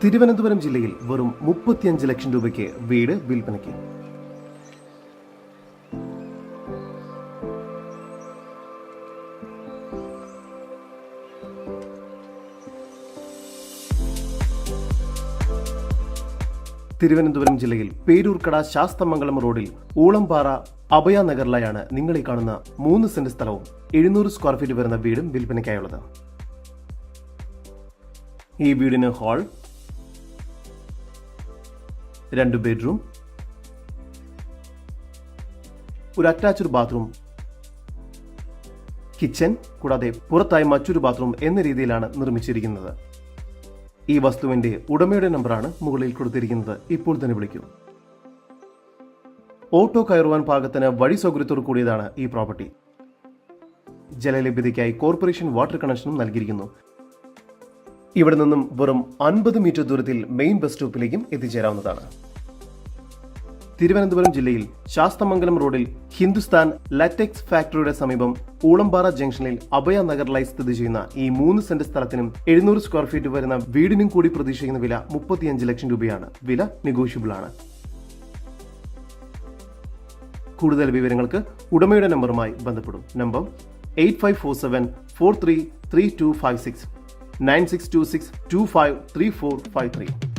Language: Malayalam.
തിരുവനന്തപുരം ജില്ലയിൽ വെറും 35 ലക്ഷം രൂപയ്ക്ക് വീട് വിൽപ്പനയ്ക്ക്. തിരുവനന്തപുരം ജില്ലയിൽ പേരൂർക്കട ശാസ്തമംഗലം റോഡിൽ ഊളംപാറ അഭയ നഗറിലായാണ് നിങ്ങൾ ഈ കാണുന്ന 3 സെന്റ് സ്ഥലവും 700 സ്ക്വയർ ഫീറ്റ് വരുന്ന വീടും വിൽപ്പനയ്ക്കായുള്ളത്. ഈ വീടിന് ഹാൾ, 2 ബെഡ്റൂം, ഒരു അറ്റാച്ച്ഡ് ബാത്റൂം, കിച്ചൺ കൂടാതെ പുറത്തായി മറ്റൊരു ബാത്റൂം എന്ന രീതിയിലാണ് നിർമ്മിച്ചിരിക്കുന്നത്. ഈ വസ്തുവിന്റെ ഉടമയുടെ നമ്പറാണ് മുകളിൽ കൊടുത്തിരിക്കുന്നത്. ഇപ്പോൾ തന്നെ വിളിക്കൂ. ഓട്ടോ കയറുവാൻ പാകത്തിന് വഴി സൗകര്യത്തോടു കൂടിയതാണ് ഈ പ്രോപ്പർട്ടി. ജലലഭ്യതയ്ക്കായി കോർപ്പറേഷൻ വാട്ടർ കണക്ഷനും നൽകിയിരിക്കുന്നു. ഇവിടെ നിന്നും വെറും 50 മീറ്റർ ദൂരത്തിൽ മെയിൻ ബസ് സ്റ്റോപ്പിലേക്കും എത്തിച്ചേരാവുന്നതാണ്. തിരുവനന്തപുരം ജില്ലയിൽ ശാസ്തമംഗലം റോഡിൽ ഹിന്ദുസ്ഥാൻ ലാറ്റക്സ് ഫാക്ടറിയുടെ സമീപം ഊളംപാറ ജംഗ്ഷനിൽ അഭയ നഗറിലായി സ്ഥിതി ചെയ്യുന്ന ഈ 3 സെന്റ് സ്ഥലത്തിനും 700 സ്ക്വയർ ഫീറ്റ് വരുന്ന വീടിനും കൂടി പ്രതീക്ഷിക്കുന്ന വില 35 ലക്ഷം രൂപയാണ്. വില നെഗോഷ്യബിൾ ആണ്. കൂടുതൽ വിവരങ്ങൾക്ക് ഉടമയുടെ നമ്പറുമായി ബന്ധപ്പെടും. നമ്പർ 8547433256 9626253453.